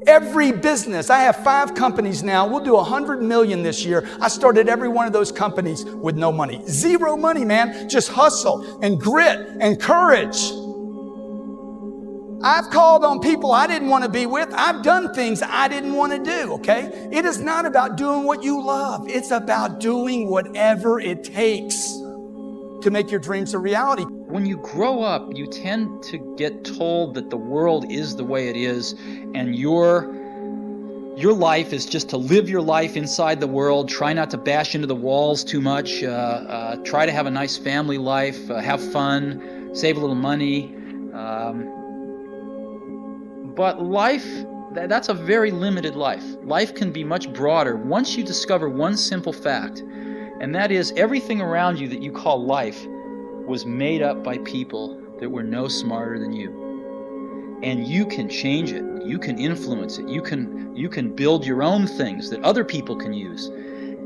Every business, I have 5 companies now. We'll do 100 million this year. I started every one of those companies with no money. 0 money, man. Just hustle and grit and courage. I've called on people I didn't want to be with. I've done things I didn't want to do, okay? It is not about doing what you love. It's about doing whatever it takes to make your dreams a reality. When you grow up, you tend to get told that the world is the way it is, and your life is just to live your life inside the world, try not to bash into the walls too much, try to have a nice family life, have fun, save a little money. But life, that's a very limited life. Life can be much broader once you discover one simple fact, and that is everything around you that you call life was made up by people that were no smarter than you. And you can change it, you can influence it, you can build your own things that other people can use.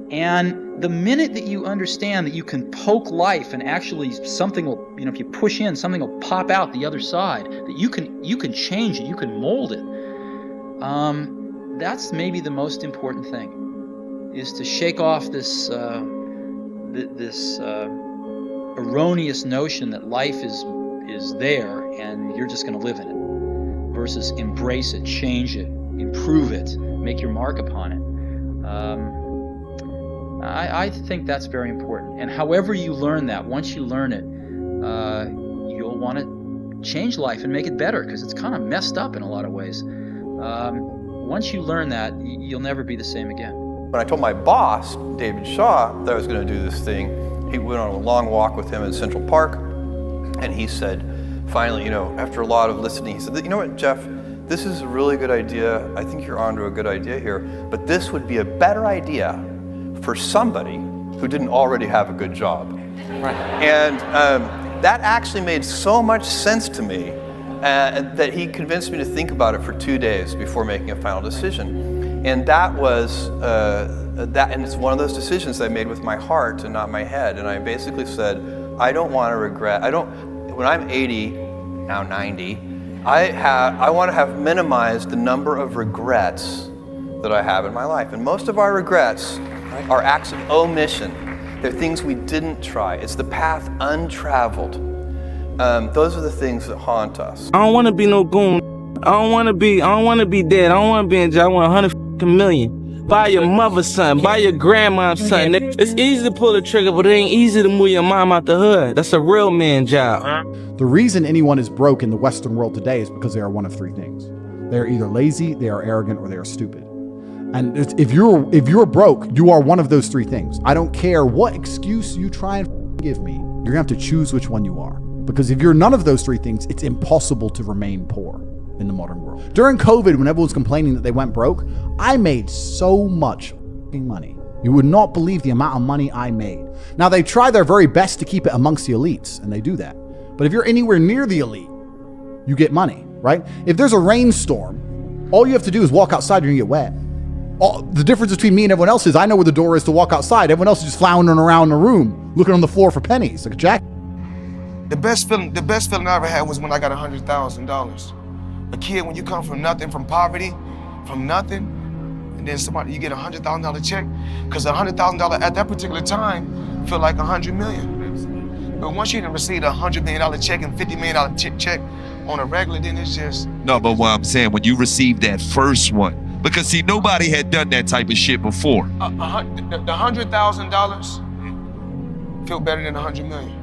And the minute that you understand that you can poke life and actually something will, if you push in, something will pop out the other side, that you can change it, you can mold it. That's maybe the most important thing, is to shake off this erroneous notion that life is there and you're just going to live in it, versus embrace it, change it, improve it, make your mark upon it. I think that's very important. And however you learn that, once you learn it, you'll want to change life and make it better, because it's kind of messed up in a lot of ways. Once you learn that, you'll never be the same again. When I told my boss, David Shaw, that I was going to do this thing, he went on a long walk with him in Central Park, and he said, finally, after a lot of listening, he said, you know what, Jeff, this is a really good idea. I think you're onto a good idea here, but this would be a better idea for somebody who didn't already have a good job. Right. And that actually made so much sense to me that he convinced me to think about it for 2 days before making a final decision. And that was, and it's one of those decisions I made with my heart and not my head. And I basically said, I don't want to regret, when I'm 80, now 90, I want to have minimized the number of regrets that I have in my life. And most of our regrets are acts of omission. They're things we didn't try. It's the path untraveled. Those are the things that haunt us. I don't want to be no goon. I don't want to be dead. I don't want to be in jail. I want 100 million. Buy your mother's son. Buy your grandma's son. It's easy to pull the trigger, but it ain't easy to move your mom out the hood. That's a real man job. The reason anyone is broke in the Western world today is because they are one of 3 things. They are either lazy, they are arrogant, or they are stupid. And if you're broke, you are one of those 3 things. I don't care what excuse you try and give me. You're gonna have to choose which one you are. Because if you're none of those 3 things, it's impossible to remain poor in the modern world. During COVID, when everyone was complaining that they went broke, I made so much money. You would not believe the amount of money I made. Now, they try their very best to keep it amongst the elites, and they do that. But if you're anywhere near the elite, you get money, right? If there's a rainstorm, all you have to do is walk outside and you're gonna get wet. The difference between me and everyone else is I know where the door is to walk outside. Everyone else is just floundering around the room, looking on the floor for pennies, like a jack. The best feeling I ever had was when I got $100,000. A kid, when you come from nothing, from poverty, from nothing, and then you get a $100,000 check, because $100,000 at that particular time felt like 100 million. But once you done received a $100 million check and $50 million check on a regular, then it's just... No, but what I'm saying, when you received that first one, because see, nobody had done that type of shit before. The $100,000 feel better than 100 million.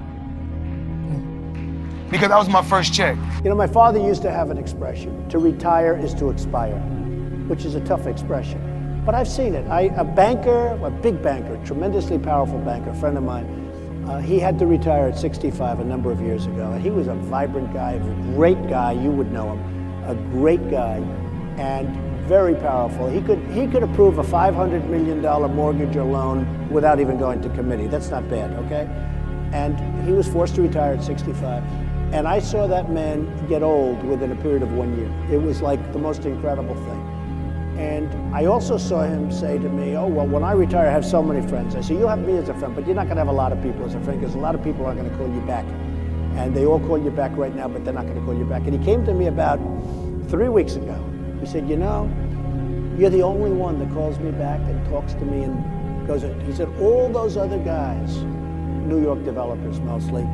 Because that was my first check. My father used to have an expression, to retire is to expire, which is a tough expression. But I've seen it. A banker, a big banker, tremendously powerful banker, a friend of mine, he had to retire at 65 a number of years ago. And he was a vibrant guy, a great guy, you would know him, a great guy, and very powerful. He could approve a $500 million mortgage or loan without even going to committee. That's not bad, okay? And he was forced to retire at 65. And I saw that man get old within a period of 1 year. It was like the most incredible thing. And I also saw him say to me, oh, well, when I retire, I have so many friends. I said, you'll have me as a friend, but you're not gonna have a lot of people as a friend, because a lot of people aren't gonna call you back. And they all call you back right now, but they're not gonna call you back. And he came to me about 3 weeks ago. He said, you know, you're the only one that calls me back and talks to me and goes, he said, all those other guys, New York developers mostly,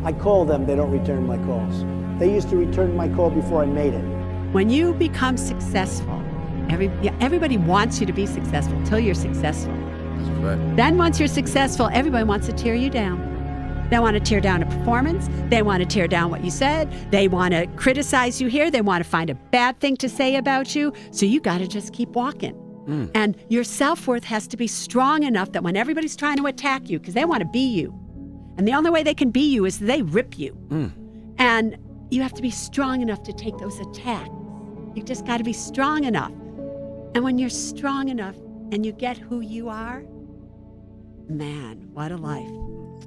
I call them, they don't return my calls. They used to return my call before I made it. When you become successful, everybody wants you to be successful till you're successful. That's right. Then once you're successful, everybody wants to tear you down. They want to tear down a performance. They want to tear down what you said. They want to criticize you here. They want to find a bad thing to say about you. So you got to just keep walking. And your self-worth has to be strong enough that when everybody's trying to attack you, because they want to be you, and the only way they can be you is they rip you. And you have to be strong enough to take those attacks. You just got to be strong enough. And when you're strong enough and you get who you are, man, what a life.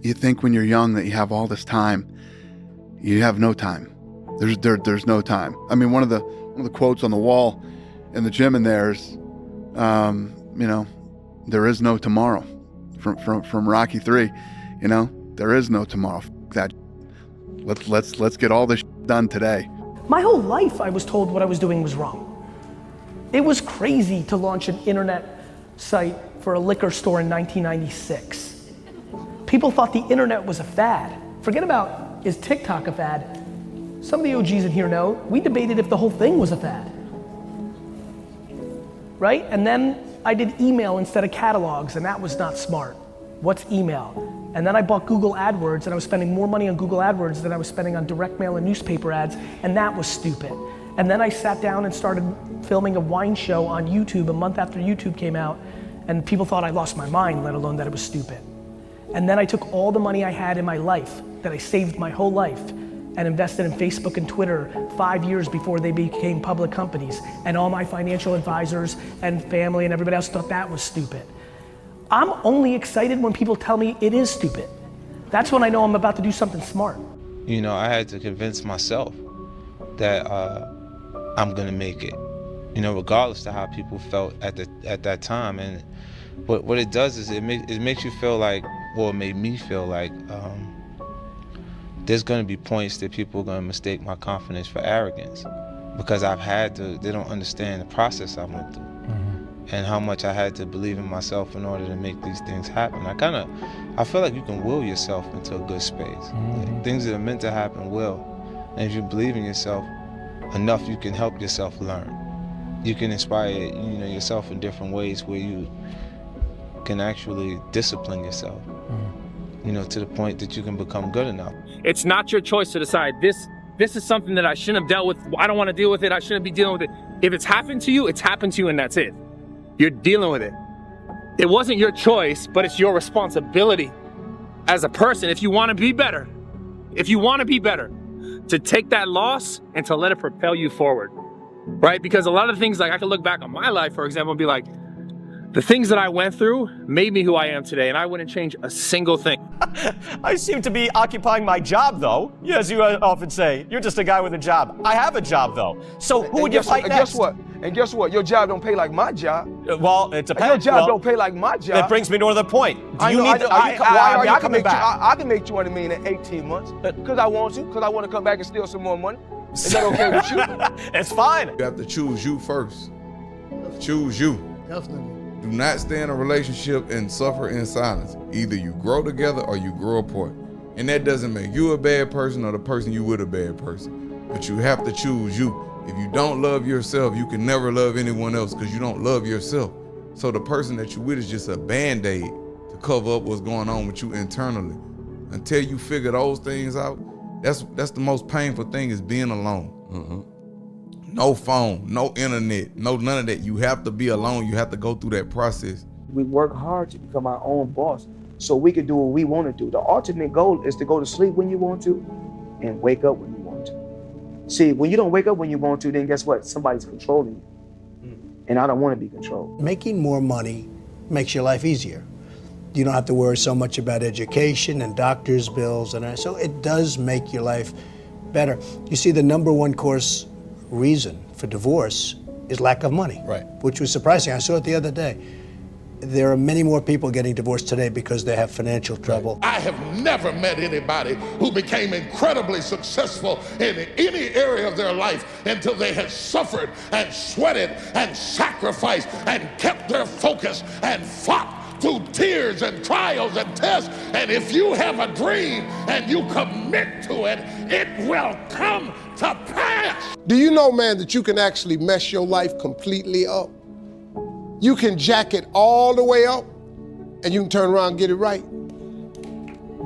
You think when you're young that you have all this time. You have no time. There's no time. I mean, one of the quotes on the wall in the gym in there is, you know, there is no tomorrow, from Rocky III. You know, there is no tomorrow. That let's get all this done today. My whole life I was told what I was doing was wrong. It was crazy to launch an internet site for a liquor store in 1996. People thought the internet was a fad. Forget about, is TikTok a fad? Some of the OGs in here know, we debated if the whole thing was a fad. Right? And then I did email instead of catalogs, and that was not smart. What's email? And then I bought Google AdWords, and I was spending more money on Google AdWords than I was spending on direct mail and newspaper ads, and that was stupid. And then I sat down and started filming a wine show on YouTube a month after YouTube came out, and people thought I lost my mind, let alone that it was stupid. And then I took all the money I had in my life, that I saved my whole life, and invested in Facebook and Twitter 5 years before they became public companies. And all my financial advisors and family and everybody else thought that was stupid. I'm only excited when people tell me it is stupid. That's when I know I'm about to do something smart. You know, I had to convince myself that I'm gonna make it. You know, regardless of how people felt at that time. And what it does is it makes you feel like, well, it made me feel like there's gonna be points that people are gonna mistake my confidence for arrogance, because they don't understand the process I went through. And how much I had to believe in myself in order to make these things happen. I feel like you can will yourself into a good space. Things that are meant to happen will. And if you believe in yourself enough, you can help yourself learn. You can inspire, yourself in different ways where you can actually discipline yourself, to the point that you can become good enough. It's not your choice to decide, this is something that I shouldn't have dealt with. I don't want to deal with it. I shouldn't be dealing with it. If it's happened to you, it's happened to you, and that's it. You're dealing with it. It wasn't your choice, but it's your responsibility as a person, if you want to be better, to take that loss and to let it propel you forward, right? Because a lot of things, like I can look back on my life, for example, and be like, the things that I went through made me who I am today, and I wouldn't change a single thing. I seem to be occupying my job, though. As you often say, you're just a guy with a job. I have a job, though. So who would you fight next? And guess what? Your job don't pay like my job. Well, it depends. Your job don't pay like my job. That brings me to another point. Why are you coming back? I can make $200 million in 18 months. Because I want to. Because I want to come back and steal some more money. Is that okay with you? It's fine. You have to choose you first. Choose you. Definitely. Do not stay in a relationship and suffer in silence. Either you grow together or you grow apart. And that doesn't make you a bad person or the person you with a bad person. But you have to choose you. If you don't love yourself, you can never love anyone else because you don't love yourself. So the person that you with is just a band-aid to cover up what's going on with you internally. Until you figure those things out, that's the most painful thing, is being alone. No phone, no internet, no none of that. You have to be alone. You have to go through that process. We work hard to become our own boss so we can do what we want to do. The ultimate goal is to go to sleep when you want to and wake up when you want to. See, when you don't wake up when you want to, then guess what? Somebody's controlling you. And I don't want to be controlled. Making more money makes your life easier. You don't have to worry so much about education and doctor's bills, and so it does make your life better. You see, the number one reason for divorce is lack of money, right? Which was surprising. I saw it the other day. There are many more people getting divorced today because they have financial trouble. I have never met anybody who became incredibly successful in any area of their life until they had suffered and sweated and sacrificed and kept their focus and fought through tears and trials and tests. And if you have a dream and you commit to it, it will come to pass. Do you know, man, that you can actually mess your life completely up? You can jack it all the way up and you can turn around and get it right.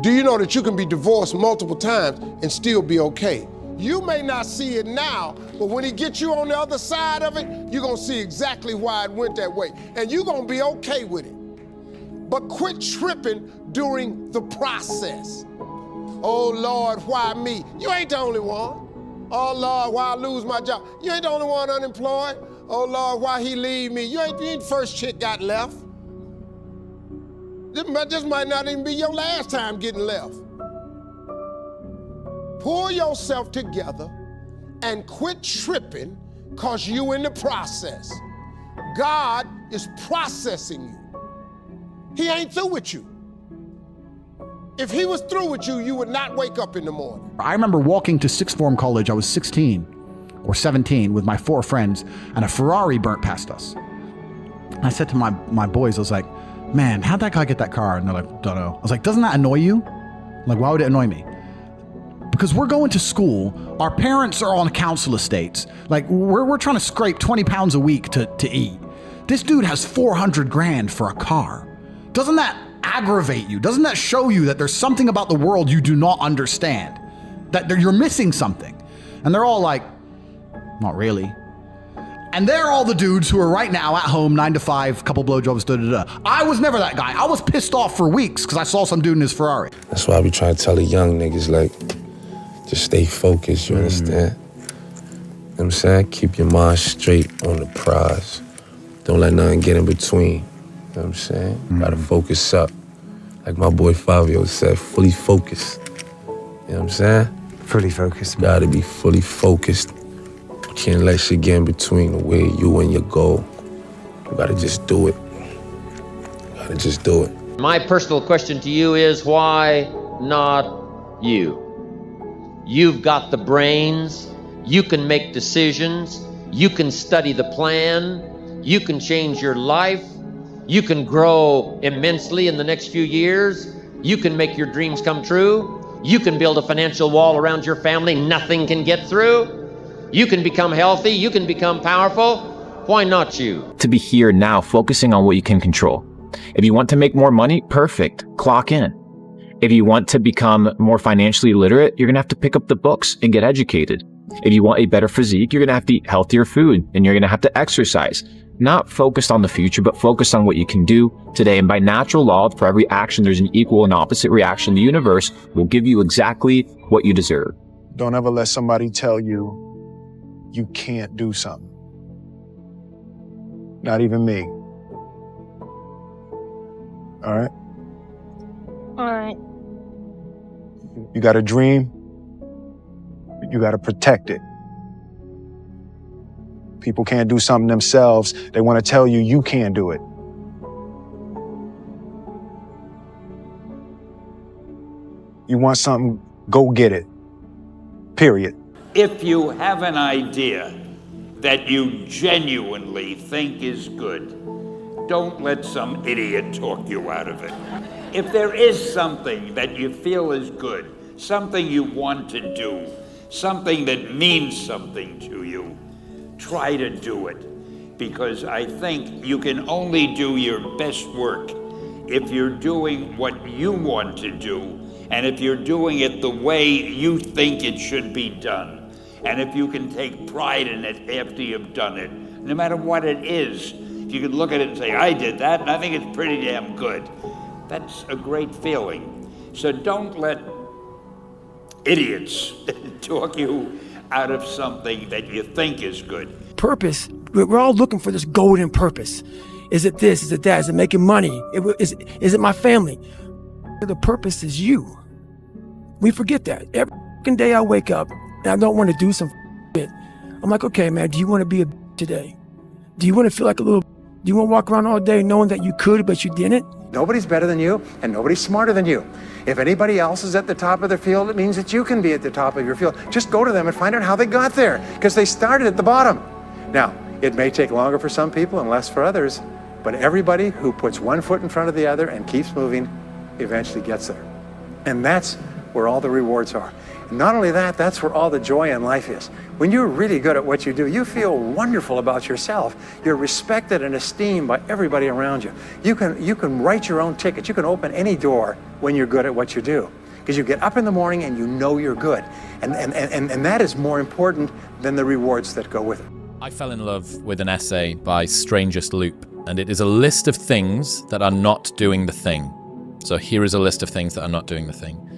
Do you know that you can be divorced multiple times and still be okay? You may not see it now, but when he gets you on the other side of it, you're gonna see exactly why it went that way. And you're gonna be okay with it. But quit tripping during the process. Oh Lord, why me? You ain't the only one. Oh Lord, why I lose my job? You ain't the only one unemployed. Oh Lord, why he leave me? You ain't the first chick got left. This might not even be your last time getting left. Pull yourself together and quit tripping because you in the process. God is processing you. He ain't through with you. If he was through with you, you would not wake up in the morning. I remember walking to sixth form college. I was 16 or 17 with my 4 friends, and a Ferrari burnt past us. And I said to my boys, I was like, man, how'd that guy get that car? And they're like, don't know. I was like, doesn't that annoy you? I'm like, why would it annoy me? Because we're going to school, our parents are on council estates. Like, we're trying to scrape 20 pounds a week to eat. This dude has 400 grand for a car. Doesn't that aggravate you? Doesn't that show you that there's something about the world you do not understand? That you're missing something? And they're all like, not really. And they're all the dudes who are right now at home, 9 to 5, couple blowjobs, da-da-da. I was never that guy. I was pissed off for weeks because I saw some dude in his Ferrari. That's why I be trying to tell the young niggas, like, just stay focused, you understand? You know what I'm saying? Keep your mind straight on the prize. Don't let nothing get in between. You know what I'm saying? Gotta focus up. Like my boy Fabio said, fully focused. You know what I'm saying? Fully focused. Gotta be fully focused. Can't let shit get in between the way you and your goal. You gotta just do it. You gotta just do it. My personal question to you is, why not you? You've got the brains, you can make decisions, you can study the plan, you can change your life, you can grow immensely in the next few years, you can make your dreams come true, you can build a financial wall around your family nothing can get through. You can become healthy, you can become powerful. Why not you? To be here now, focusing on what you can control. If you want to make more money, perfect, clock in. If you want to become more financially literate, you're gonna have to pick up the books and get educated. If you want a better physique, you're gonna have to eat healthier food and you're gonna have to exercise. Not focused on the future, but focused on what you can do today. And by natural law, for every action, there's an equal and opposite reaction. The universe will give you exactly what you deserve. Don't ever let somebody tell you you can't do something. Not even me. All right? All right. You got a dream, you got to protect it. People can't do something themselves. They want to tell you you can't do it. You want something, go get it. Period. If you have an idea that you genuinely think is good, don't let some idiot talk you out of it. If there is something that you feel is good, something you want to do, something that means something to you, try to do it. Because I think you can only do your best work if you're doing what you want to do, and if you're doing it the way you think it should be done. And if you can take pride in it after you've done it, no matter what it is, if you can look at it and say, I did that, and I think it's pretty damn good. That's a great feeling. So don't let idiots talk you out of something that you think is good. Purpose, we're all looking for this golden purpose. Is it this, is it that, is it making money? Is it my family? The purpose is you. We forget that. Every day I wake up, and I don't want to do some shit. I'm like, okay, man, do you want to be a today? Do you want to feel like a little Do you want to walk around all day knowing that you could, but you didn't? Nobody's better than you, and nobody's smarter than you. If anybody else is at the top of their field, it means that you can be at the top of your field. Just go to them and find out how they got there, because they started at the bottom. Now, it may take longer for some people and less for others, but everybody who puts one foot in front of the other and keeps moving eventually gets there. And that's where all the rewards are. And not only that, that's where all the joy in life is. When you're really good at what you do, you feel wonderful about yourself. You're respected and esteemed by everybody around you. You can write your own ticket. You can open any door when you're good at what you do. Because you get up in the morning and you know you're good. And that is more important than the rewards that go with it. I fell in love with an essay by Strangest Loop, and it is a list of things that are not doing the thing. So here is a list of things that are not doing the thing.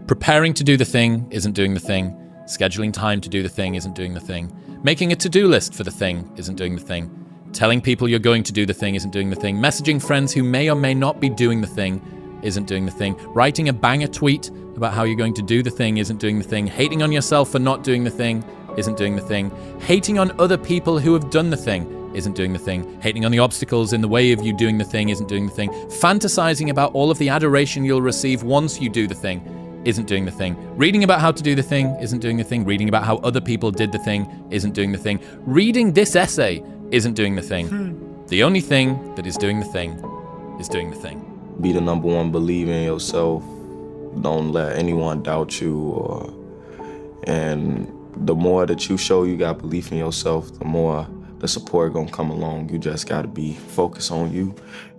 Preparing to do the thing isn't doing the thing. Scheduling time to do the thing isn't doing the thing. Making a to-do list for the thing isn't doing the thing. Telling people you're going to do the thing isn't doing the thing. Messaging friends who may or may not be doing the thing isn't doing the thing. Writing a banger tweet about how you're going to do the thing isn't doing the thing. Hating on yourself for not doing the thing isn't doing the thing. Hating on other people who have done the thing isn't doing the thing. Hating on the obstacles in the way of you doing the thing isn't doing the thing. Fantasizing about all of the adoration you'll receive once you do the thing isn't doing the thing. Reading about how to do the thing isn't doing the thing. Reading about how other people did the thing isn't doing the thing. Reading this essay isn't doing the thing. The only thing that is doing the thing is doing the thing. Be the number one believer in yourself. Don't let anyone doubt you. And the more that you show you got belief in yourself, the more the support gonna come along. You just gotta be focused on you.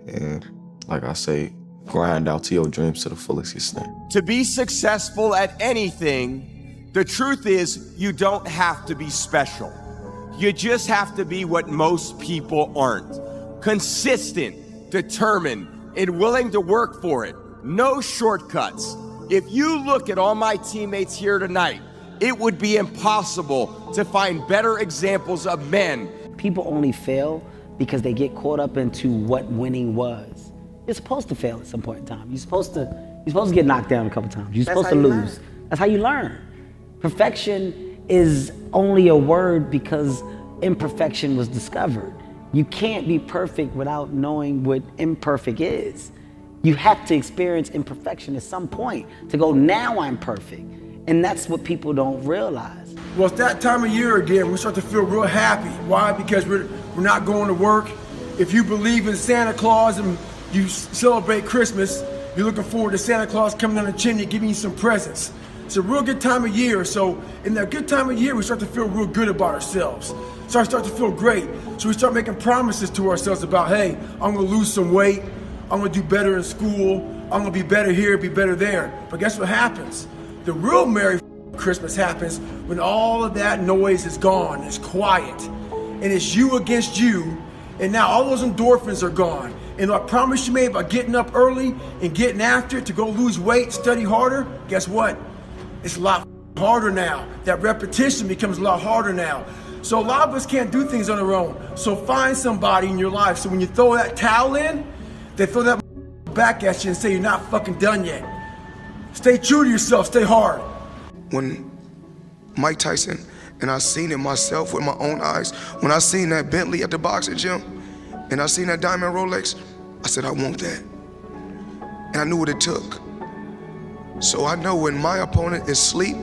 And like I say, grind out to your dreams to the fullest extent. To be successful at anything, the truth is you don't have to be special. You just have to be what most people aren't. Consistent, determined, and willing to work for it. No shortcuts. If you look at all my teammates here tonight, it would be impossible to find better examples of men. People only fail because they get caught up into what winning was. You're supposed to fail at some point in time. You're supposed to get knocked down a couple times. You're supposed to lose. That's how you learn. Perfection is only a word because imperfection was discovered. You can't be perfect without knowing what imperfect is. You have to experience imperfection at some point to go, now I'm perfect. And that's what people don't realize. Well, it's that time of year again. We start to feel real happy. Why? Because we're not going to work. If you believe in Santa Claus and you celebrate Christmas, you're looking forward to Santa Claus coming down the chimney giving you some presents. It's a real good time of year. So in that good time of year, we start to feel real good about ourselves. So I start to feel great. So we start making promises to ourselves about, hey, I'm gonna lose some weight. I'm gonna do better in school. I'm gonna be better here, be better there. But guess what happens? The real Merry Christmas happens when all of that noise is gone, it's quiet, and it's you against you, and now all those endorphins are gone. And I promise you made by getting up early and getting after it to go lose weight, study harder, guess what? It's a lot harder now. That repetition becomes a lot harder now. So a lot of us can't do things on our own. So find somebody in your life. So when you throw that towel in, they throw that back at you and say you're not fucking done yet. Stay true to yourself, stay hard. When Mike Tyson, and I seen it myself with my own eyes, when I seen that Bentley at the boxing gym, and I seen that diamond Rolex, I said, I want that. And I knew what it took. So I know when my opponent is asleep,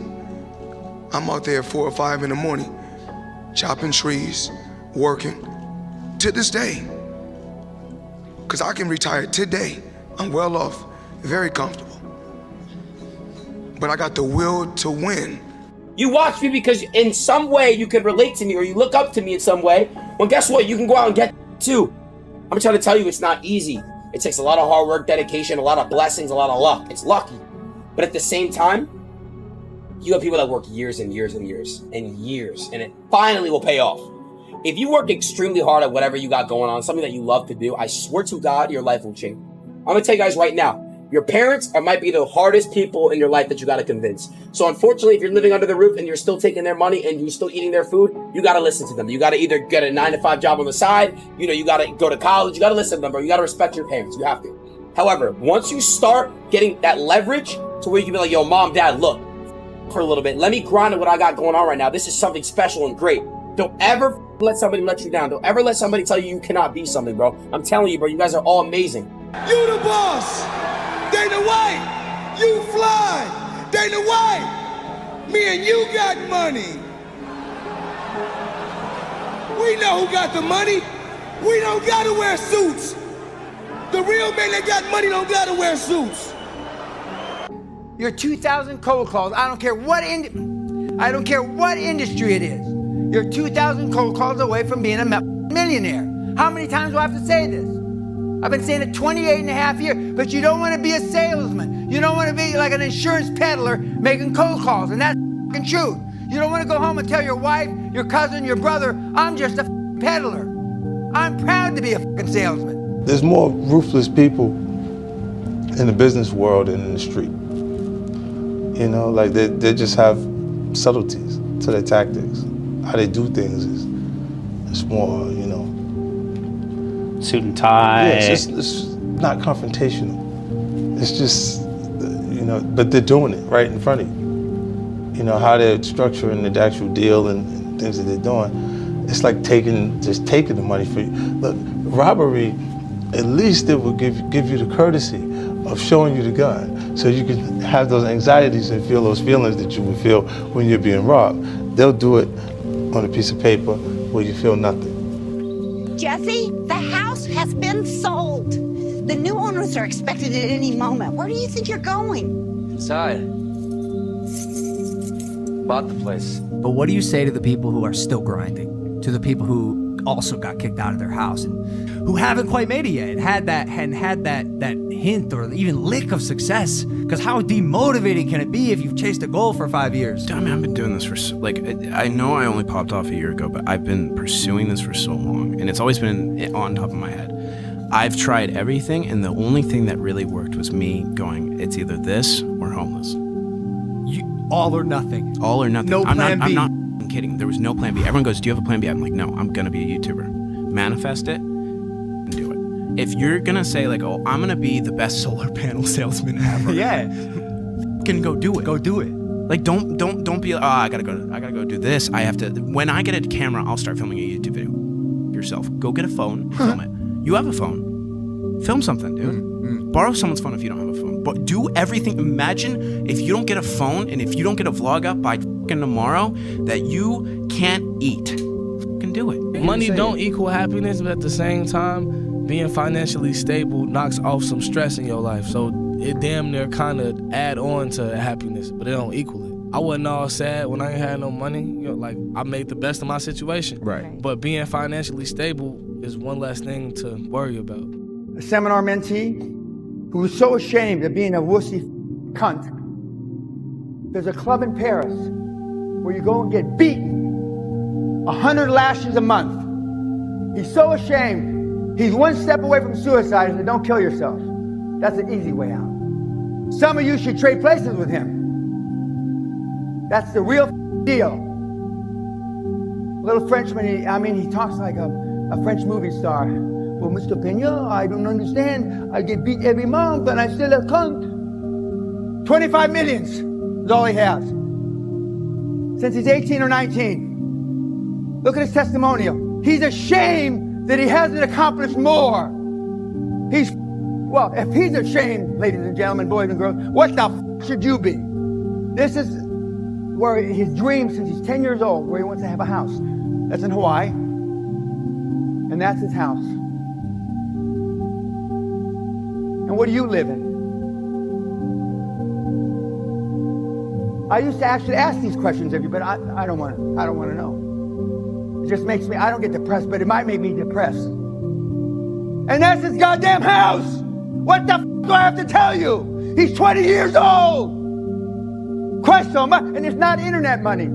I'm out there at 4 or 5 in the morning, chopping trees, working, to this day. Because I can retire today. I'm well off, very comfortable. But I got the will to win. You watch me because in some way you can relate to me or you look up to me in some way. Well, guess what? You can go out and get too. I'm trying to tell you it's not easy. It takes a lot of hard work, dedication, a lot of blessings, a lot of luck. It's lucky. But at the same time, you have people that work years and years and years and years, and it finally will pay off. If you work extremely hard at whatever you got going on, something that you love to do, I swear to God, your life will change. I'm gonna tell you guys right now, your parents might be the hardest people in your life that you gotta convince. So unfortunately, if you're living under the roof and you're still taking their money and you're still eating their food, you gotta listen to them. You gotta either get a 9-to-5 job on the side, you gotta go to college, you gotta listen to them, or you gotta respect your parents, you have to. However, once you start getting that leverage to where you can be like, yo, mom, dad, look, for a little bit, let me grind at what I got going on right now. This is something special and great. Don't ever let somebody let you down. Don't ever let somebody tell you you cannot be something, bro. I'm telling you, bro, you guys are all amazing. You the boss. Dana White. You fly. Dana White. Me and you got money. We know who got the money. We don't gotta wear suits. The real men that got money don't gotta wear suits. You're 2,000 cold calls. I don't care what industry it is. You're 2,000 cold calls away from being a millionaire. How many times do I have to say this? I've been saying it 28 and a half years, but you don't want to be a salesman. You don't want to be like an insurance peddler making cold calls, and that's fucking truth. You don't want to go home and tell your wife, your cousin, your brother, I'm just a peddler. I'm proud to be a fucking salesman. There's more ruthless people in the business world than in the street. You know, like they just have subtleties to their tactics. How they do things is it's more, you know, suit and tie. Yeah, it's not confrontational. It's just, you know, but they're doing it right in front of you. You know, how they're structuring the actual deal and things that they're doing. It's like just taking the money for you. Look, robbery, at least it will give you the courtesy of showing you the gun so you can have those anxieties and feel those feelings that you would feel when you're being robbed. They'll do it on a piece of paper where you feel nothing. Jesse, the house has been sold. The new owners are expected at any moment. Where do you think you're going? Inside. Bought the place. But what do you say to the people who are still grinding? To the people who also got kicked out of their house and who haven't quite made it yet and had that hint or even lick of success? Because how demotivating can it be if you've chased a goal for 5 years? I mean, I've been doing this for, I know I only popped off a year ago, but I've been pursuing this for so long, and it's always been on top of my head. I've tried everything, and the only thing that really worked was me going, it's either this or homeless. All or nothing. All or nothing. No plan B. I'm not kidding. There was no plan B. Everyone goes, do you have a plan B? I'm like, no, I'm going to be a YouTuber. Manifest it and do it. If you're going to say like, oh, I'm going to be the best solar panel salesman ever. Yeah. Can go do it. Go do it. Like, don't be, oh, I gotta go do this. I have to, when I get a camera, I'll start filming a YouTube video. Yourself. Go get a phone, film it. You have a phone. Film something, dude. Borrow someone's phone if you don't have a phone. But do everything. Imagine if you don't get a phone and if you don't get a vlog up by fucking tomorrow that you can't eat. Fucking do it. Money don't equal happiness, but at the same time, being financially stable knocks off some stress in your life. So it damn near kind of add on to happiness, but it don't equal it. I wasn't all sad when I ain't had no money. You know, like I made the best of my situation. Right. But being financially stable is one less thing to worry about. A seminar mentee who was so ashamed of being a wussy cunt. There's a club in Paris where you go and get beaten 100 lashes a month. He's so ashamed. He's one step away from suicide and said, don't kill yourself. That's an easy way out. Some of you should trade places with him. That's the real deal. Little Frenchman, he talks like a French movie star. Well, Mr. Peña, I don't understand. I get beat every month and I still a cunt. 25 millions is all he has. Since he's 18 or 19. Look at his testimonial. He's ashamed that he hasn't accomplished more. Well, if he's ashamed, ladies and gentlemen, boys and girls, what the f should you be? This is where his dream since he's 10 years old, where he wants to have a house. That's in Hawaii. And that's his house. And what do you live in? I used to actually ask these questions of you, but I don't want to know. It just makes me, I don't get depressed, but it might make me depressed. And that's his goddamn house! What the f do I have to tell you? He's 20 years old! Question, and it's not internet money.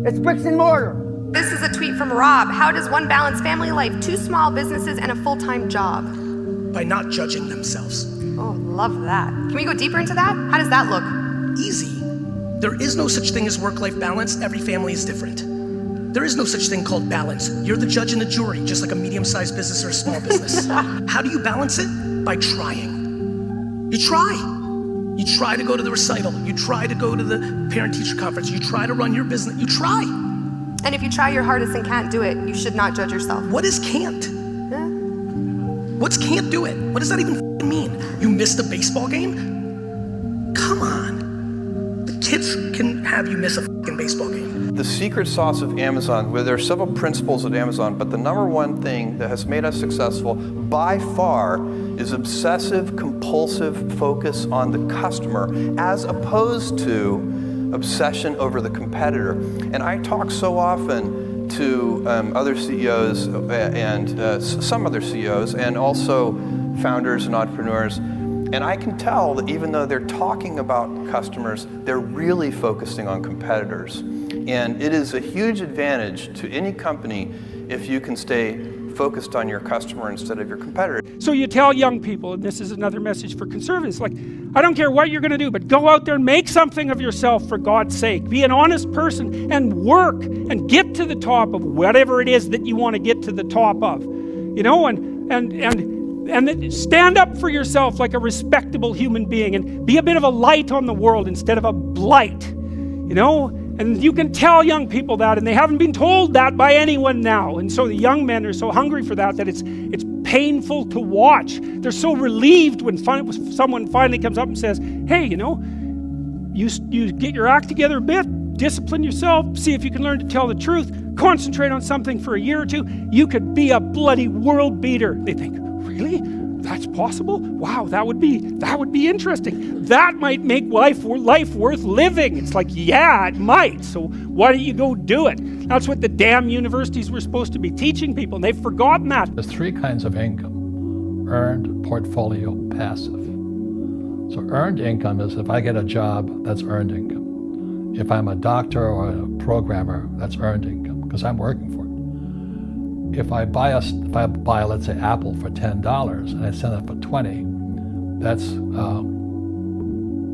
It's bricks and mortar. This is a tweet from Rob. How does one balance family life, 2 small businesses, and a full-time job? By not judging themselves. Oh, love that. Can we go deeper into that? How does that look? Easy. There is no such thing as work-life balance. Every family is different. There is no such thing called balance. You're the judge and the jury, just like a medium-sized business or a small business. How do you balance it? By trying. You try. You try to go to the recital. You try to go to the parent-teacher conference. You try to run your business. You try. And if you try your hardest and can't do it, you should not judge yourself. What is can't? What's can't do it? What does that even mean? You missed a baseball game? Come on. The kids can have you miss a baseball game. The secret sauce of Amazon, where there are several principles at Amazon, but the number one thing that has made us successful by far is obsessive, compulsive focus on the customer as opposed to obsession over the competitor. And I talk so often to other CEOs and some other CEOs and also founders and entrepreneurs. And I can tell that even though they're talking about customers, they're really focusing on competitors. And it is a huge advantage to any company if you can stay focused on your customer instead of your competitor. So you tell young people, and this is another message for conservatives, like, I don't care what you're going to do, but go out there and make something of yourself for God's sake. Be an honest person and work and get to the top of whatever it is that you want to get to the top of. You know, and then stand up for yourself like a respectable human being and be a bit of a light on the world instead of a blight. You know? And you can tell young people that, and they haven't been told that by anyone now. And so the young men are so hungry for that it's painful to watch. They're so relieved when someone finally comes up and says, hey, you know, you get your act together a bit, discipline yourself, see if you can learn to tell the truth, concentrate on something for a year or two, you could be a bloody world beater. They think, really? That's possible? Wow, that would be interesting. That might make life worth living. It's like, yeah, it might. So why don't you go do it? That's what the damn universities were supposed to be teaching people, and they've forgotten that. There's three kinds of income: earned, portfolio, passive. So earned income is if I get a job, that's earned income. If I'm a doctor or a programmer, that's earned income because I'm working for it. If I buy, let's say, Apple for $10 and I sell it for $20, that's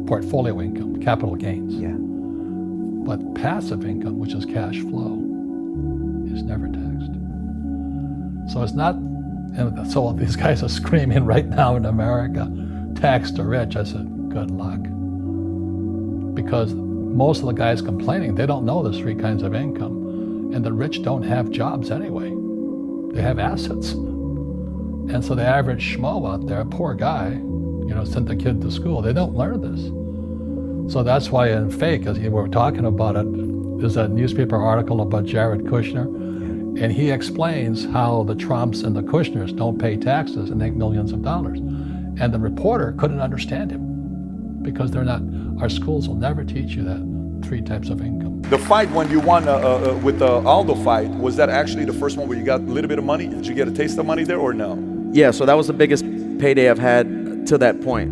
portfolio income, capital gains. Yeah. But passive income, which is cash flow, is never taxed. So it's not, and so these guys are screaming right now in America, tax the rich. I said, good luck. Because most of the guys complaining, they don't know there's three kinds of income, and the rich don't have jobs anyway. They have assets. And so the average schmo out there, poor guy, you know, sent the kid to school, they don't learn this. So that's why in Fake, as we were talking about it, there's a newspaper article about Jared Kushner, and he explains how the Trumps and the Kushners don't pay taxes and make millions of dollars. And the reporter couldn't understand him because they're not, our schools will never teach you that three types of income. The fight when you won with the Aldo fight, was that actually the first one where you got a little bit of money? Did you get a taste of money there or no? Yeah, so that was the biggest payday I've had to that point.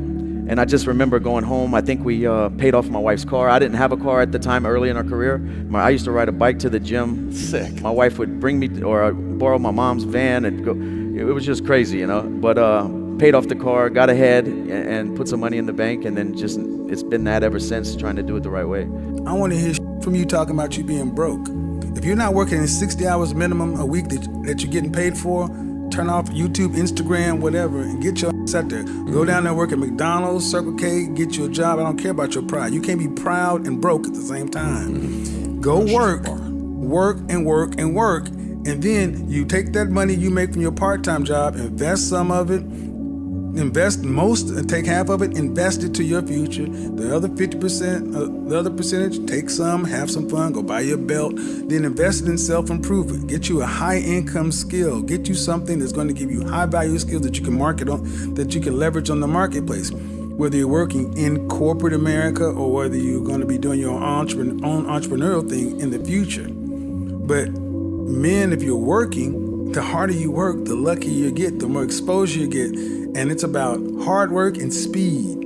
And I just remember going home, I think we paid off my wife's car. I didn't have a car at the time early in our career. I used to ride a bike to the gym. Sick. My wife would bring me, or I'd borrow my mom's van and go. It was just crazy, you know. But paid off the car, got ahead, and put some money in the bank, and then just, it's been that ever since, trying to do it the right way. I want to hear from you talking about you being broke. If you're not working in 60 hours minimum a week that you're getting paid for, turn off YouTube, Instagram, whatever, and get your ass out there. Go down there and work at McDonald's, Circle K, get you a job. I don't care about your pride. You can't be proud and broke at the same time. Go work and work and work, and then you take that money you make from your part-time job, invest some of it, take half of it, invest it to your future. The other 50%, the other percentage, take some, have some fun, go buy you a belt, then invest it in self-improvement. Get you a high-income skill. Get you something that's going to give you high-value skills that you can market on, that you can leverage on the marketplace. Whether you're working in corporate America or whether you're going to be doing your own entrepreneurial thing in the future. But men, if you're working, the harder you work, the luckier you get, the more exposure you get. And it's about hard work and speed.